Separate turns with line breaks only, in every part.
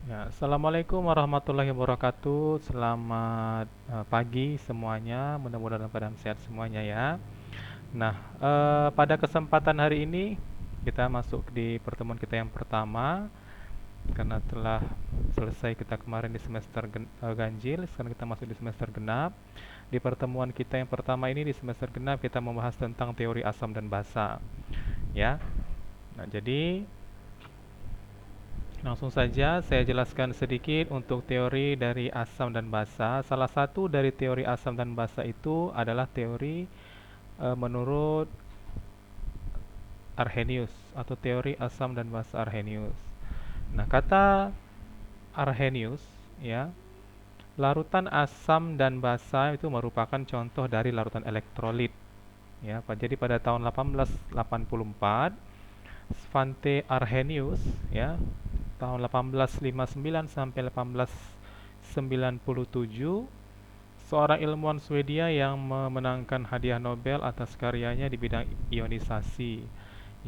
Ya, Assalamualaikum warahmatullahi wabarakatuh. Selamat pagi semuanya. Mudah-mudahan dalam keadaan sehat semuanya ya. Nah, pada kesempatan hari ini kita masuk di pertemuan kita yang pertama karena telah selesai kita kemarin di semester ganjil. Sekarang kita masuk di semester genap. Di pertemuan kita yang pertama ini di semester genap kita membahas tentang teori asam dan basa. Ya. Nah, jadi langsung saja saya jelaskan sedikit untuk teori dari asam dan basa. Salah satu dari teori asam dan basa itu adalah teori menurut Arrhenius atau teori asam dan basa Arrhenius. Nah, kata Arrhenius ya, larutan asam dan basa itu merupakan contoh dari larutan elektrolit. Ya, jadi pada tahun 1884 Svante Arrhenius ya, tahun 1859 sampai 1897, seorang ilmuwan Swedia yang memenangkan hadiah Nobel atas karyanya di bidang ionisasi.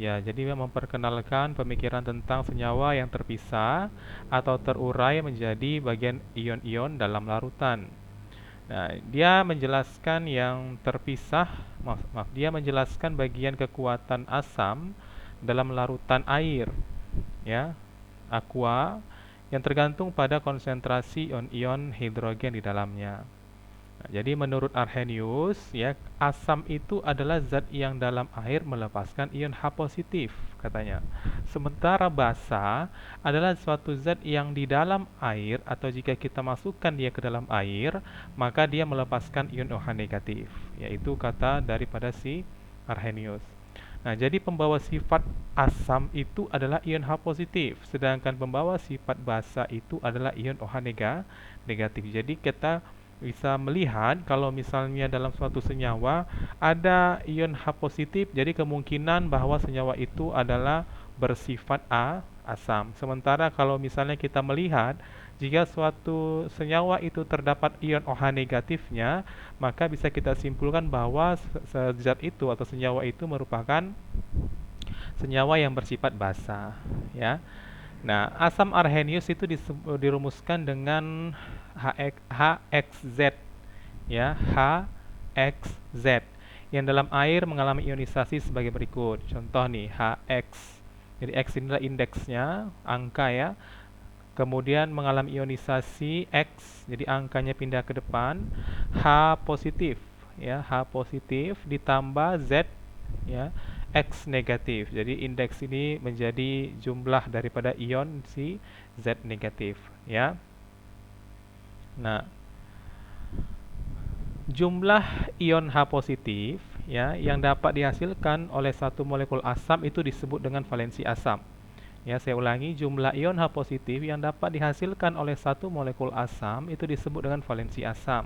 Ya, jadi dia memperkenalkan pemikiran tentang senyawa yang terpisah atau terurai menjadi bagian ion-ion dalam larutan. Nah, dia menjelaskan yang terpisah, dia menjelaskan bagian kekuatan asam dalam larutan air, ya, aqua, yang tergantung pada konsentrasi ion-ion hidrogen di dalamnya. Nah, jadi menurut Arrhenius, ya, asam itu adalah zat yang dalam air melepaskan ion H positif, katanya. Sementara basa adalah suatu zat yang di dalam air atau jika kita masukkan dia ke dalam air, maka dia melepaskan ion OH negatif, yaitu kata daripada si Arrhenius. Nah, jadi pembawa sifat asam itu adalah ion H positif, sedangkan pembawa sifat basa itu adalah ion OH negatif. Jadi kita bisa melihat kalau misalnya dalam suatu senyawa ada ion H positif, jadi kemungkinan bahwa senyawa itu adalah bersifat asam. Sementara kalau misalnya kita melihat jika suatu senyawa itu terdapat ion OH negatifnya, maka bisa kita simpulkan bahwa zat itu atau senyawa itu merupakan senyawa yang bersifat basa, ya. Nah, asam arrhenius itu dirumuskan dengan HXZ, ya, HXZ yang dalam air mengalami ionisasi sebagai berikut. Contoh nih, HX. Jadi X inilah indeksnya, angka ya. Kemudian mengalami ionisasi X, jadi angkanya pindah ke depan. H positif, ya, H positif ditambah Z, ya, X negatif. Jadi indeks ini menjadi jumlah daripada ion si Z negatif, ya. Nah, jumlah ion H positif ya yang dapat dihasilkan oleh satu molekul asam itu disebut dengan valensi asam. Ya, saya ulangi, jumlah ion H positif yang dapat dihasilkan oleh satu molekul asam itu disebut dengan valensi asam.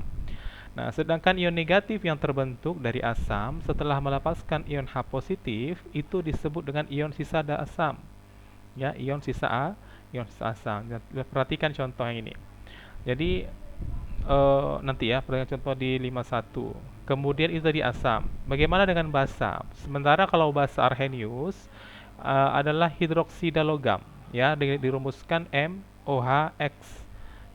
Nah, sedangkan ion negatif yang terbentuk dari asam setelah melepaskan ion H positif itu disebut dengan ion sisa asam. Ya, ion sisa asam. Perhatikan contoh yang ini. Jadi nanti ya, perhatikan contoh di 51. Kemudian itu tadi asam. Bagaimana dengan basa? Sementara kalau basa Arrhenius adalah hidroksida logam, ya, dirumuskan MOHX,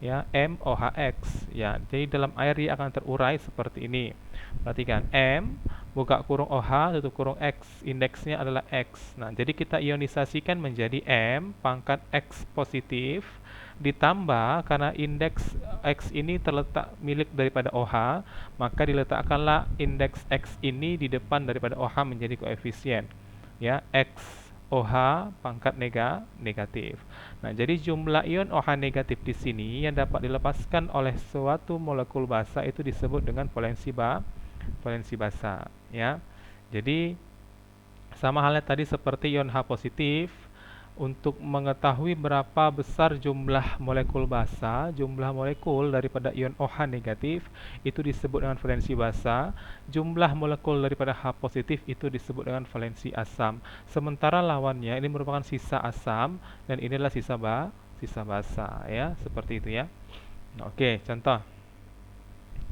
ya, MOHX, ya. Jadi dalam air dia akan terurai seperti ini. Perhatikan, M buka kurung OH tutup kurung X, indeksnya adalah X. Nah, jadi kita ionisasikan menjadi M pangkat X positif ditambah karena indeks X ini terletak milik daripada OH, maka diletakkanlah indeks X ini di depan daripada OH menjadi koefisien, ya, X OH pangkat negatif. Nah, jadi jumlah ion OH negatif di sini yang dapat dilepaskan oleh suatu molekul basa itu disebut dengan valensi basa, ya. Jadi sama halnya tadi seperti ion H positif, untuk mengetahui berapa besar jumlah molekul basa, jumlah molekul daripada ion OH negatif itu disebut dengan valensi basa, jumlah molekul daripada H positif itu disebut dengan valensi asam. Sementara lawannya ini merupakan sisa asam dan inilah sisa basa, ya, seperti itu ya. Nah, oke, contoh.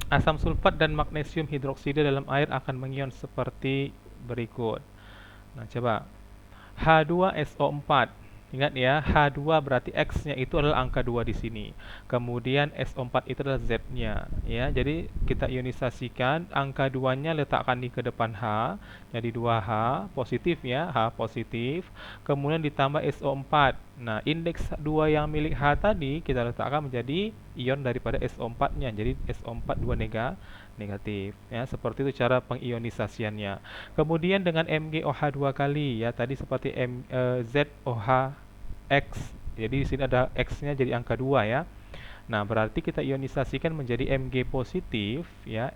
Asam sulfat dan magnesium hidroksida dalam air akan mengion seperti berikut. Nah, coba H2SO4. Ingat ya, H2 berarti X-nya itu adalah angka 2 di sini. Kemudian SO4 itu adalah Z-nya, ya. Jadi kita ionisasikan angka 2-nya letakkan di ke depan H, jadi 2H positif ya, H positif. Kemudian ditambah SO4. Nah, indeks 2 yang milik H tadi kita letakkan menjadi ion daripada SO4-nya. Jadi SO4 2 negatif, ya. Seperti itu cara pengionisasiannya. Kemudian dengan MgOH 2 kali ya, tadi seperti ZOH X. Jadi di sini ada X-nya jadi angka 2 ya. Nah, berarti kita ionisasikan menjadi Mg positif ya.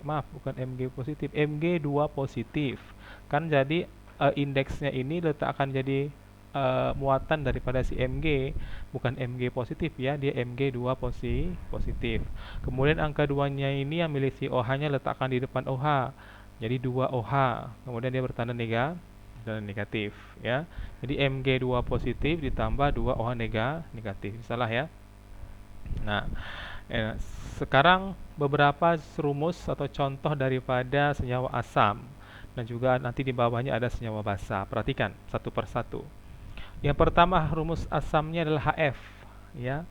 Maaf, bukan Mg positif, Mg2 positif. Kan jadi indeksnya ini letakkan jadi muatan daripada si Mg, bukan Mg positif ya, dia Mg2 positif. Kemudian angka 2-nya ini yang milik si OH-nya letakkan di depan OH. Jadi 2OH. Kemudian dia bertanda dan negatif ya. Jadi Mg2 positif ditambah 2OH negatif. Salah ya. Nah, sekarang beberapa rumus atau contoh daripada senyawa asam dan juga nanti di bawahnya ada senyawa basa. Perhatikan satu persatu. Yang pertama rumus asamnya adalah HF ya.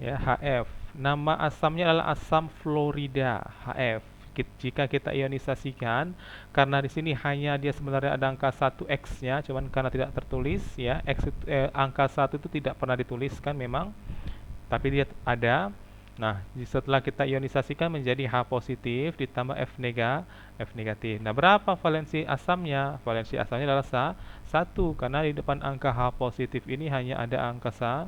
Ya, HF. Nama asamnya adalah asam fluorida, HF. Jika kita ionisasikan, karena di sini hanya dia sebenarnya ada angka 1 X-nya, cuman karena tidak tertulis ya, angka 1 itu tidak pernah dituliskan memang, tapi dia ada. Nah, setelah kita ionisasikan menjadi H positif ditambah F negatif. Nah, berapa valensi asamnya? Valensi asamnya adalah 1 karena di depan angka H positif ini hanya ada angka 1.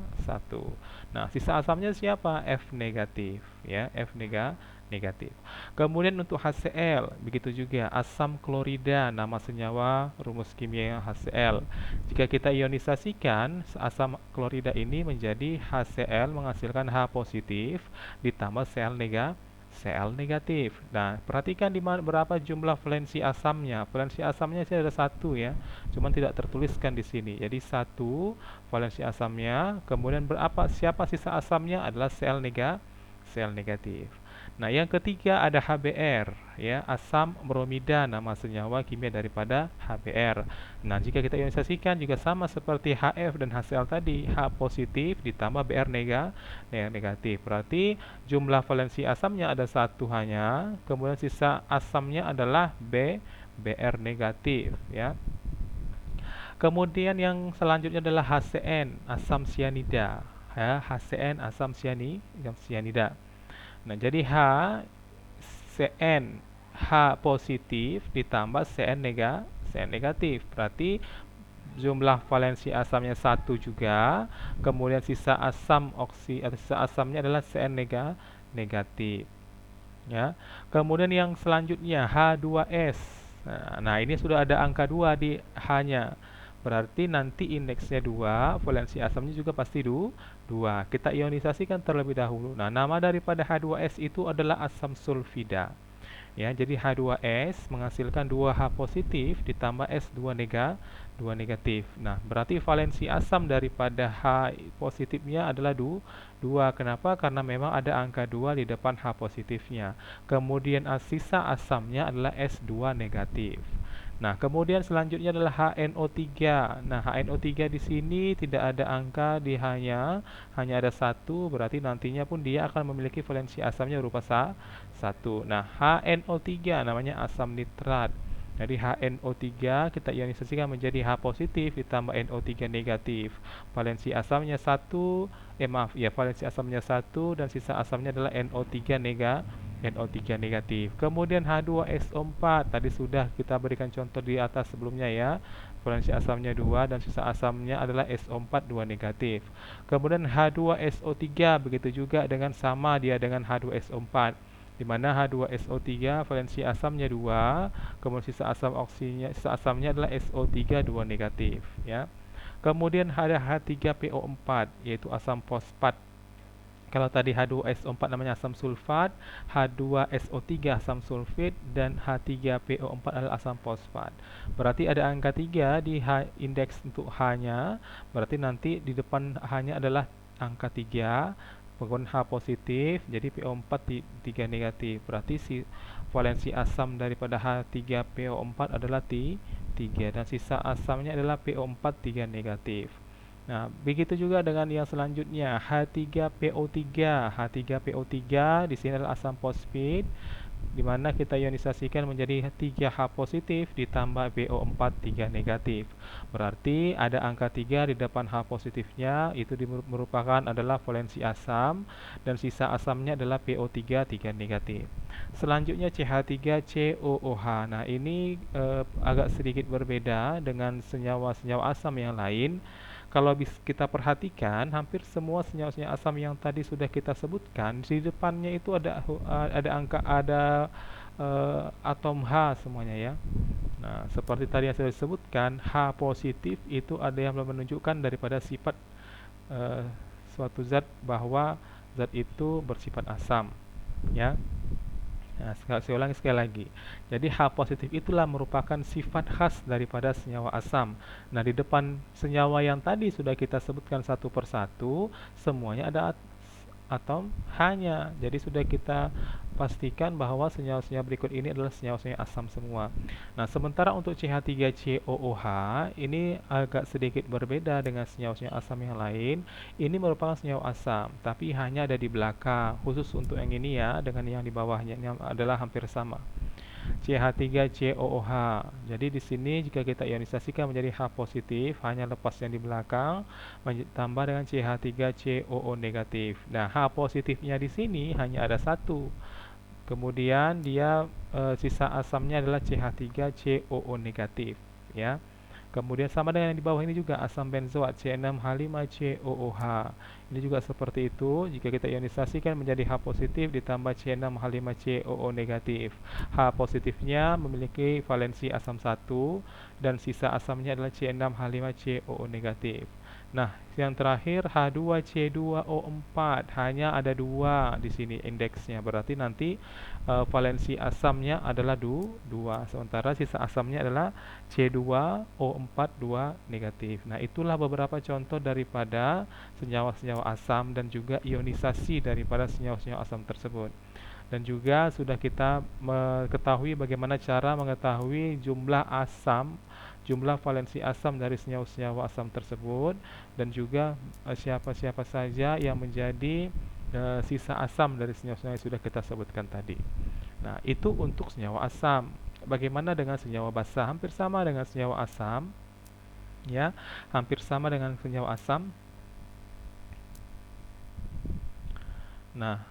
Nah, sisa asamnya siapa? F negatif ya, negatif. Kemudian untuk HCl, begitu juga asam klorida, nama senyawa rumus kimia HCl. Jika kita ionisasikan asam klorida ini menjadi HCl menghasilkan H positif ditambah Cl negatif. Nah, perhatikan di mana berapa jumlah valensi asamnya. Valensi asamnya sih ada 1 ya, cuman tidak tertuliskan di sini. Jadi 1 valensi asamnya, kemudian siapa sisa asamnya adalah Cl negatif. Nah, yang ketiga ada HBr ya, asam bromida, nama senyawa kimia daripada HBr. Nah, jika kita ionisasikan juga sama seperti HF dan HCl tadi, H positif ditambah Br negatif. Berarti jumlah valensi asamnya ada 1 hanya, kemudian sisa asamnya adalah Br negatif ya. Kemudian yang selanjutnya adalah HCN, asam sianida ya, HCN asam sianida. Nah, jadi Cn H positif ditambah Cn negatif. Berarti jumlah valensi asamnya 1 juga. Kemudian sisa asam atau sisa asamnya adalah Cn negatif. Ya. Kemudian yang selanjutnya H2S. Nah, ini sudah ada angka 2 di H-nya. Berarti nanti indeksnya 2, valensi asamnya juga pasti 2. Kita ionisasikan terlebih dahulu. Nah, nama daripada H2S itu adalah asam sulfida. Ya, jadi H2S menghasilkan 2H positif ditambah S2 negatif. Nah, berarti valensi asam daripada H positifnya adalah 2. Kenapa? Karena memang ada angka 2 di depan H positifnya. Kemudian sisa asamnya adalah S2 negatif. Nah, kemudian selanjutnya adalah HNO3. Nah, HNO3 di sini tidak ada angka di hanya ada 1, berarti nantinya pun dia akan memiliki valensi asamnya berupa 1. Nah, HNO3 namanya asam nitrat. Jadi HNO3 kita ionisasikan menjadi H positif ditambah NO3 negatif. Valensi asamnya 1, valensi asamnya 1 dan sisa asamnya adalah NO3 negatif. Kemudian H2SO4 tadi sudah kita berikan contoh di atas sebelumnya ya. Valensi asamnya 2 dan sisa asamnya adalah SO4 2 negatif. Kemudian H2SO3 begitu juga dengan sama dia dengan H2SO4, di mana H2SO3 valensi asamnya 2, kemudian sisa asamnya adalah SO3 2 negatif ya. Kemudian ada H3PO4 yaitu asam fosfat. Kalau tadi H2SO4 namanya asam sulfat, H2SO3 asam sulfit, dan H3PO4 adalah asam fosfat. Berarti ada angka 3 di indeks untuk H-nya, berarti nanti di depan H-nya adalah angka 3, kemudian H positif, jadi PO4 3 negatif. Berarti valensi asam daripada H3PO4 adalah 3 dan sisa asamnya adalah PO4 3 negatif. Nah, begitu juga dengan yang selanjutnya H3PO3. H3PO3 di sini adalah asam fosfid di mana kita ionisasikan menjadi 3H positif ditambah BO4 3 negatif. Berarti ada angka 3 di depan H positifnya, itu merupakan adalah valensi asam dan sisa asamnya adalah PO3 3 negatif. Selanjutnya CH3COOH. Nah, ini agak sedikit berbeda dengan senyawa-senyawa asam yang lain. Kalau kita perhatikan, hampir semua senyawa-senyawa asam yang tadi sudah kita sebutkan, di depannya itu ada atom H semuanya ya. Nah, seperti tadi yang saya sebutkan, H positif itu ada yang menunjukkan daripada sifat uh, suatu zat bahwa zat itu bersifat asam, ya. Nah, saya ulangi sekali lagi. Jadi H positif itulah merupakan sifat khas daripada senyawa asam. Nah, di depan senyawa yang tadi sudah kita sebutkan satu persatu, semuanya ada atom H-nya. Jadi sudah kita pastikan bahwa senyawa-senyawa berikut ini adalah senyawa-senyawa asam semua. Nah, sementara untuk CH3COOH ini agak sedikit berbeda dengan senyawa-senyawa asam yang lain. Ini merupakan senyawa asam, tapi hanya ada di belakang. Khusus untuk yang ini ya, dengan yang di bawahnya ini adalah hampir sama. CH3COOH. Jadi di sini jika kita ionisasikan menjadi H positif, hanya lepas yang di belakang, tambah dengan CH3COO negatif. Nah, H positifnya di sini hanya ada satu. Kemudian dia sisa asamnya adalah CH3COO negatif, ya. Kemudian sama dengan yang di bawah ini juga asam benzoat C6H5COOH. Ini juga seperti itu. Jika kita ionisasikan menjadi H positif ditambah C6H5COO negatif. H positifnya memiliki valensi asam 1 dan sisa asamnya adalah C6H5COO negatif. Nah, yang terakhir H2C2O4 hanya ada 2 di sini indeksnya. Berarti nanti valensi asamnya adalah 2, sementara sisa asamnya adalah C2O4 2 negatif. Nah, itulah beberapa contoh daripada senyawa-senyawa asam dan juga ionisasi daripada senyawa-senyawa asam tersebut. Dan juga sudah kita mengetahui bagaimana cara mengetahui jumlah asam, jumlah valensi asam dari senyawa-senyawa asam tersebut, dan juga siapa-siapa saja yang menjadi sisa asam dari senyawa-senyawa yang sudah kita sebutkan tadi. Nah, itu untuk senyawa asam. Bagaimana dengan senyawa basa? Hampir sama dengan senyawa asam, ya, hampir sama dengan senyawa asam. Nah,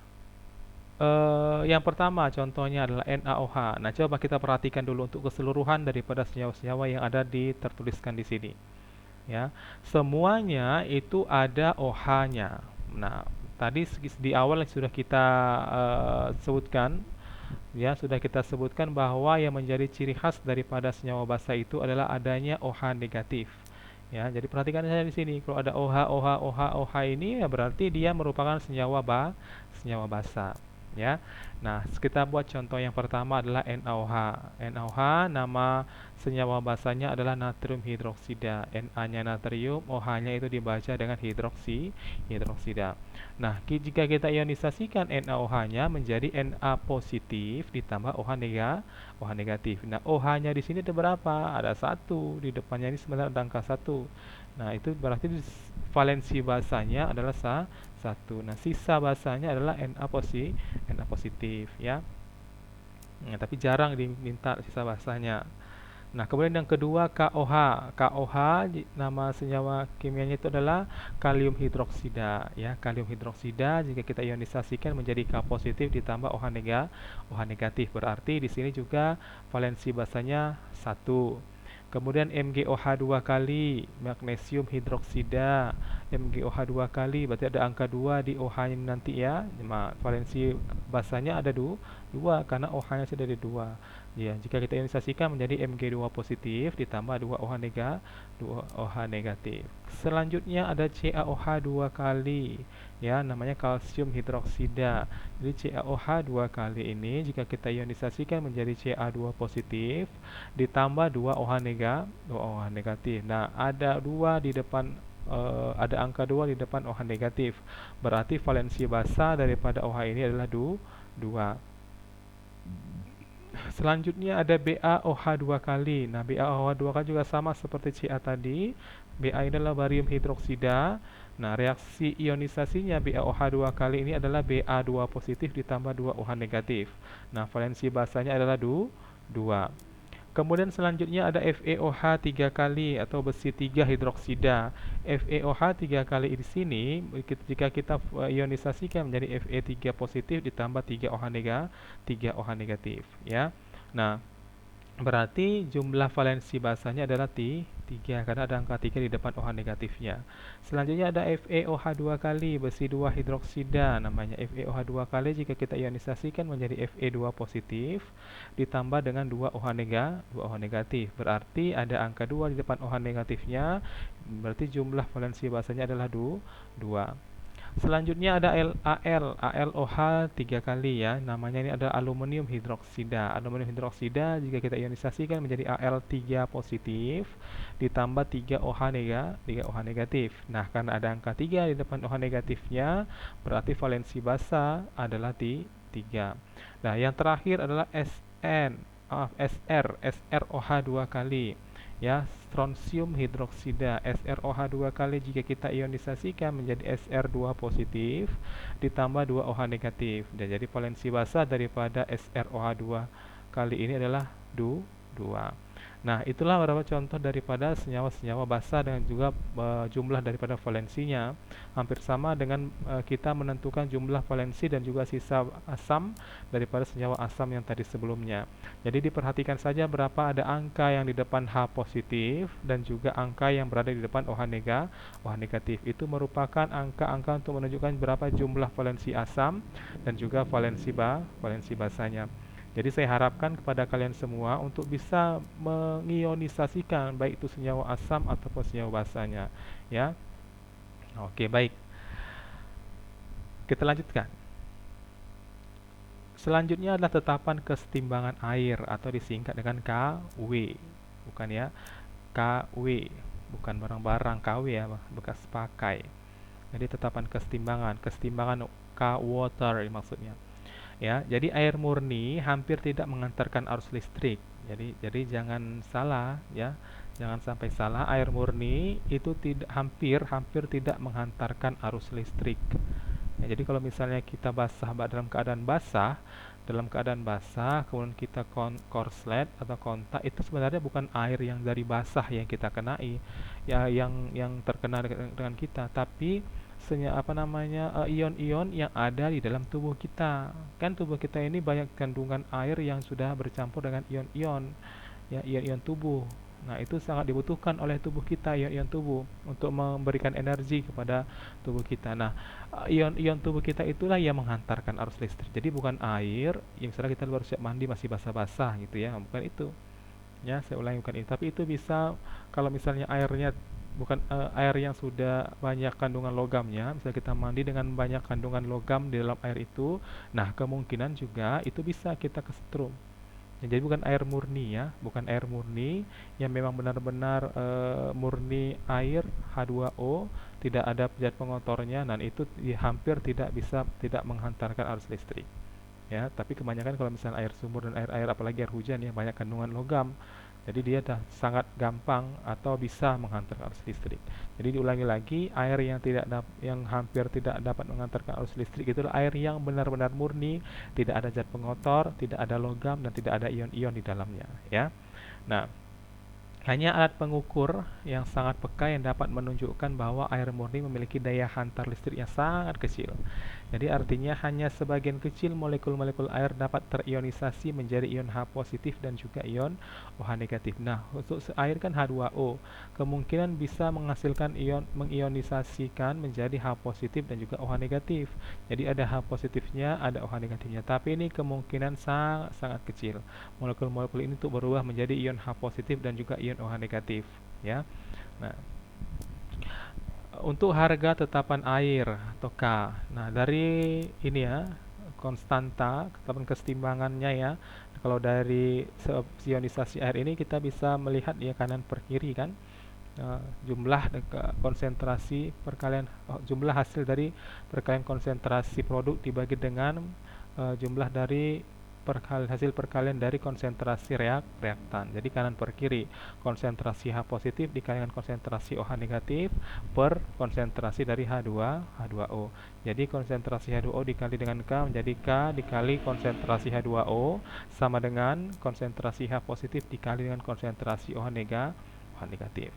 yang pertama contohnya adalah NaOH. Nah, coba kita perhatikan dulu untuk keseluruhan daripada senyawa-senyawa yang ada tertuliskan di sini. Ya, semuanya itu ada OH-nya. Nah, tadi di awal sudah kita sebutkan, ya, sudah kita sebutkan bahwa yang menjadi ciri khas daripada senyawa basa itu adalah adanya OH negatif. Ya, jadi perhatikan saja di sini. Kalau ada OH ini ya berarti dia merupakan senyawa basa. Ya. Nah, kita buat contoh yang pertama adalah NaOH. NaOH nama senyawa basanya adalah natrium hidroksida. Na-nya natrium, OH-nya itu dibaca dengan hidroksida. Nah, jika kita ionisasikan NaOH-nya menjadi Na positif ditambah OH negatif. Nah, OH-nya di sini ada berapa? Ada 1. Di depannya ini sebenarnya ada angka 1. Nah, itu berarti valensi basanya adalah 1. Nah, sisa basanya adalah Na positif ya. Nah, tapi jarang diminta sisa basanya. Nah, kemudian yang kedua KOH. KOH nama senyawa kimianya itu adalah kalium hidroksida ya. Kalium hidroksida jika kita ionisasikan menjadi K positif ditambah OH negatif. Berarti di sini juga valensi basanya 1. Kemudian MgOH 2 kali, magnesium hidroksida. MgOH 2 kali, berarti ada angka 2 di OH-nya nanti ya. Valensi basanya ada 2 karena OH-nya sudah ada 2. Ya, jika kita ionisasikan menjadi Mg2 positif ditambah 2 OH negatif. Selanjutnya ada CaOH 2 kali. Ya, namanya kalsium hidroksida. Jadi CaOH 2 kali ini jika kita ionisasikan menjadi Ca2 positif ditambah 2 OH negatif. Nah, ada 2 di depan ada angka 2 di depan OH negatif. Berarti valensi basa daripada OH ini adalah 2. Selanjutnya ada BaOH 2 kali. Nah, BaOH 2 kali juga sama seperti Ca tadi. Ba ini adalah barium hidroksida. Nah, reaksi ionisasinya BaOH2 kali ini adalah Ba2 positif ditambah 2 OH negatif. Nah, valensi basanya adalah 2. Kemudian selanjutnya ada FeOH 3 kali atau besi 3 hidroksida. FeOH 3 kali di sini jika kita ionisasikan menjadi Fe3 positif ditambah 3 OH negatif ya. Nah, berarti jumlah valensi basanya adalah 3 karena ada angka 3 di depan OH negatifnya. Selanjutnya ada FeOH2 kali besi 2 hidroksida, namanya FeOH2 kali jika kita ionisasikan menjadi Fe2 positif ditambah dengan 2 OH negatif. Berarti ada angka 2 di depan OH negatifnya, berarti jumlah valensi basanya adalah 2. Selanjutnya ada AlOH 3 kali ya. Namanya ini ada aluminium hidroksida. Aluminium hidroksida jika kita ionisasikan menjadi Al3 positif ditambah 3 OH negatif. Nah, karena ada angka 3 di depan OH negatifnya, berarti valensi basa adalah 3. Nah, yang terakhir adalah SrOH 2 kali ya, strontium hidroksida. SrOH2 kali jika kita ionisasikan menjadi Sr2 positif ditambah 2 OH negatif. Dan jadi valensi basa daripada SrOH2 kali ini adalah 2. Nah, itulah beberapa contoh daripada senyawa-senyawa basa dengan juga jumlah daripada valensinya. Hampir sama dengan kita menentukan jumlah valensi dan juga sisa asam daripada senyawa asam yang tadi sebelumnya. Jadi diperhatikan saja berapa ada angka yang di depan H positif dan juga angka yang berada di depan OH negatif. Itu merupakan angka-angka untuk menunjukkan berapa jumlah valensi asam dan juga valensi basanya. Jadi saya harapkan kepada kalian semua untuk bisa mengionisasikan baik itu senyawa asam ataupun senyawa basanya ya. Oke, baik. Kita lanjutkan. Selanjutnya adalah tetapan kesetimbangan air atau disingkat dengan KW. Bukan ya, KW, bukan barang-barang KW ya, bekas pakai. Jadi tetapan kesetimbangan K-water maksudnya. Ya, jadi air murni hampir tidak mengantarkan arus listrik. Jadi jangan salah ya. Jangan sampai salah, air murni itu hampir tidak menghantarkan arus listrik. Ya, jadi kalau misalnya kita dalam keadaan basah, kemudian kita korslet atau kontak, itu sebenarnya bukan air yang dari basah yang kita kenai, ya yang terkena dengan kita, tapi ion-ion yang ada di dalam tubuh kita. Kan tubuh kita ini banyak kandungan air yang sudah bercampur dengan ion-ion, ya ion-ion tubuh. Nah, itu sangat dibutuhkan oleh tubuh kita, ion-ion tubuh, untuk memberikan energi kepada tubuh kita. Nah, ion-ion tubuh kita itulah yang menghantarkan arus listrik. Jadi bukan air yang misalnya kita baru siap mandi masih basah-basah gitu ya, bukan itu. Ya, saya ulangi, bukan itu. Tapi itu bisa kalau misalnya airnya bukan air yang sudah banyak kandungan logamnya, misalnya kita mandi dengan banyak kandungan logam di dalam air itu, nah kemungkinan juga itu bisa kita kesetrum. Ya, jadi bukan air murni ya, bukan air murni yang memang benar-benar murni air H2O, tidak ada zat pengotornya, dan itu hampir tidak menghantarkan arus listrik. Ya, tapi kebanyakan kalau misalnya air sumur dan air apalagi air hujan ya banyak kandungan logam. Jadi dia sangat gampang atau bisa menghantarkan arus listrik. Jadi diulangi lagi, air yang hampir tidak dapat mengantarkan arus listrik itulah air yang benar-benar murni, tidak ada zat pengotor, tidak ada logam dan tidak ada ion-ion di dalamnya, ya. Nah, hanya alat pengukur yang sangat peka yang dapat menunjukkan bahwa air murni memiliki daya hantar listrik yang sangat kecil. Jadi artinya hanya sebagian kecil molekul-molekul air dapat terionisasi menjadi ion H positif dan juga ion OH negatif. Nah, untuk air kan H2O, kemungkinan bisa menghasilkan mengionisasikan menjadi H positif dan juga OH negatif. Jadi ada H positifnya, ada OH negatifnya. Tapi ini kemungkinan sangat kecil. Molekul-molekul ini tuh berubah menjadi ion H positif dan juga ion OH negatif, ya. Nah, untuk harga tetapan air atau K. Nah, dari ini ya, konstanta tetapan kesetimbangannya ya. Kalau dari ionisasi air ini kita bisa melihat ya kanan per kiri kan. Jumlah konsentrasi perkalian jumlah hasil dari perkalian konsentrasi produk dibagi dengan jumlah dari hasil perkalian dari konsentrasi reaktan. Jadi kanan per kiri, konsentrasi H positif dikali dengan konsentrasi OH negatif per konsentrasi dari H2O. Jadi konsentrasi H2O dikali dengan K menjadi K dikali konsentrasi H2O sama dengan konsentrasi H positif dikali dengan konsentrasi OH negatif.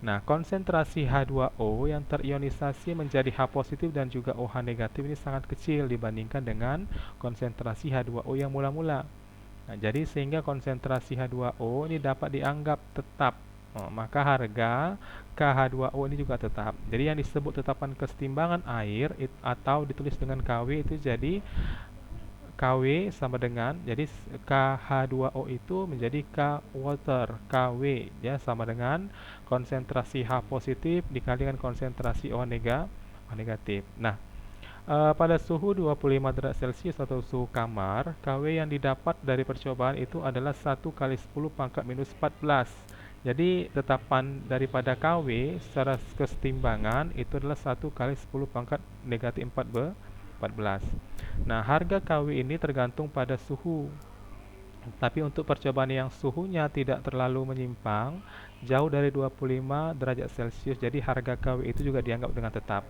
Nah, konsentrasi H2O yang terionisasi menjadi H positif dan juga OH negatif ini sangat kecil dibandingkan dengan konsentrasi H2O yang mula-mula. Nah, jadi sehingga konsentrasi H2O ini dapat dianggap tetap. Maka harga KH2O ini juga tetap. Jadi yang disebut tetapan kesetimbangan air atau ditulis dengan KW itu jadi KW sama dengan, jadi KH2O itu menjadi K water, KW ya, sama dengan konsentrasi H positif dikali dengan konsentrasi OH negatif. Nah, pada suhu 25 derajat Celcius atau suhu kamar, KW yang didapat dari percobaan itu adalah 1 kali 10 pangkat minus 14. Jadi tetapan daripada KW secara kesetimbangan itu adalah 1 kali 10 pangkat negatif 14. Nah, harga KW ini tergantung pada suhu. Tapi untuk percobaan yang suhunya tidak terlalu menyimpang, jauh dari 25 derajat Celcius, jadi harga KW itu juga dianggap dengan tetap.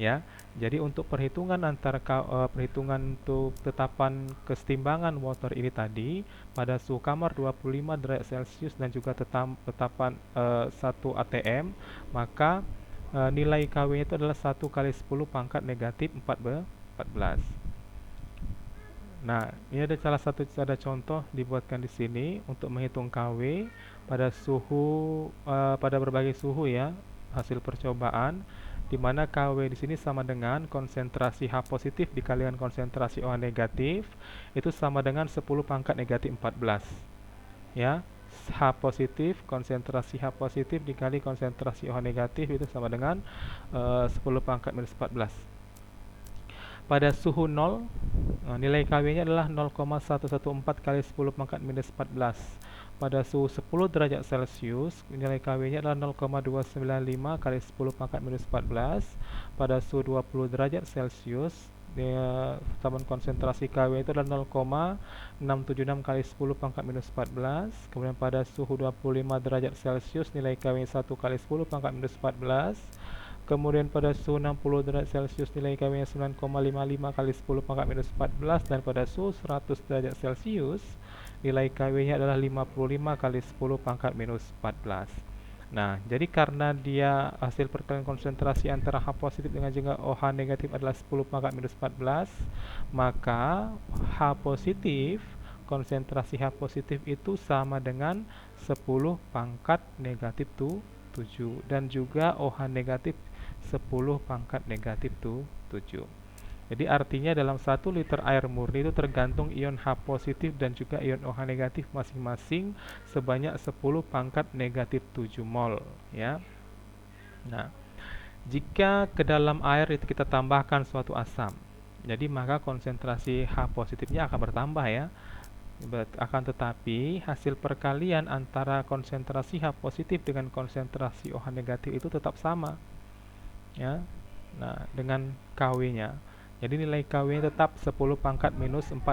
Ya. Jadi untuk perhitungan perhitungan untuk tetapan kesetimbangan water ini tadi pada suhu kamar 25 derajat Celcius dan juga tetapan 1 atm, maka nilai KW itu adalah 1 kali 10 pangkat negatif 14. Nah, ini ada contoh dibuatkan di sini untuk menghitung KW pada pada berbagai suhu ya, hasil percobaan di mana KW di sini sama dengan konsentrasi H positif dikali dengan konsentrasi OH negatif itu sama dengan 10 pangkat negatif 14. Ya. H positif, konsentrasi H positif dikali konsentrasi OH negatif itu sama dengan 10 pangkat minus 14. Pada suhu 0, nilai KW-nya adalah 0,114 kali 10 pangkat minus 14. Pada suhu 10 derajat Celcius, nilai KW-nya adalah 0,295 kali 10 pangkat minus 14. Pada suhu 20 derajat Celcius, tetapan konsentrasi KW itu adalah 0,676 kali 10 pangkat minus 14. Kemudian pada suhu 25 derajat Celcius, nilai KW 1 kali 10 pangkat minus 14. Kemudian pada suhu 60 derajat Celcius nilai KW-nya 9,55 kali 10 pangkat minus 14. Dan pada suhu 100 derajat Celcius nilai KW-nya adalah 55 kali 10 pangkat minus 14. Nah, jadi karena dia hasil perkalian konsentrasi antara H positif dengan juga OH negatif adalah 10 pangkat minus 14, maka H positif, konsentrasi H positif itu sama dengan 10 pangkat negatif 7 dan juga OH negatif 10 pangkat negatif 7. Jadi artinya dalam 1 liter air murni itu tergantung ion H positif dan juga ion OH negatif masing-masing sebanyak 10 pangkat negatif 7 mol ya. Nah, jika ke dalam air itu kita tambahkan suatu asam, jadi maka konsentrasi H positifnya akan bertambah ya. Akan tetapi hasil perkalian antara konsentrasi H positif dengan konsentrasi OH negatif itu tetap sama ya. Nah, dengan KW-nya. Jadi nilai KW tetap 10 pangkat minus 14.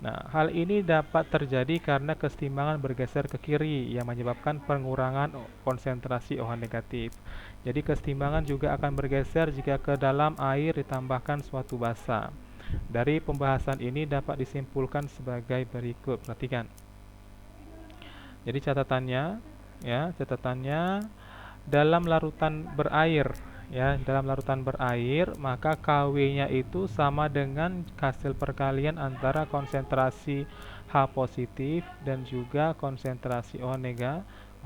Nah, hal ini dapat terjadi karena kesetimbangan bergeser ke kiri yang menyebabkan pengurangan konsentrasi OH negatif. Jadi kesetimbangan juga akan bergeser jika ke dalam air ditambahkan suatu basa. Dari pembahasan ini dapat disimpulkan sebagai berikut. Perhatikan. Jadi catatannya dalam larutan berair maka KW-nya itu sama dengan hasil perkalian antara konsentrasi H positif dan juga konsentrasi OH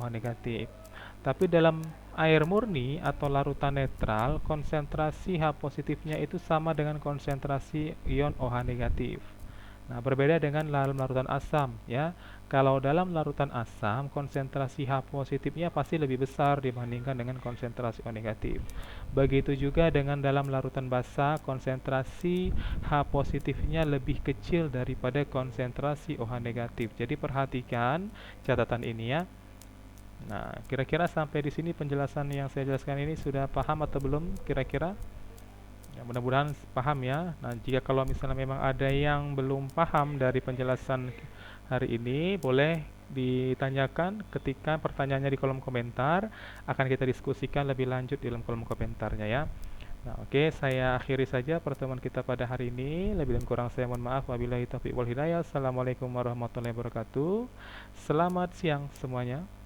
negatif. Tapi dalam air murni atau larutan netral, konsentrasi H positifnya itu sama dengan konsentrasi ion OH negatif. Nah, berbeda dengan dalam larutan asam ya. Kalau dalam larutan asam, konsentrasi H positifnya pasti lebih besar dibandingkan dengan konsentrasi OH negatif. Begitu juga dengan dalam larutan basa, konsentrasi H positifnya lebih kecil daripada konsentrasi OH negatif. Jadi perhatikan catatan ini ya. Nah, kira-kira sampai di sini penjelasan yang saya jelaskan ini sudah paham atau belum kira-kira? Ya, mudah-mudahan paham ya. Nah, jika kalau misalnya memang ada yang belum paham dari penjelasan hari ini, boleh ditanyakan ketika pertanyaannya di kolom komentar. Akan kita diskusikan lebih lanjut di dalam kolom komentarnya ya. Nah, oke, saya akhiri saja pertemuan kita pada hari ini. Lebih dan kurang saya mohon maaf. Wabillahi taufiq wal hidayah. Assalamualaikum warahmatullahi wabarakatuh. Selamat siang semuanya.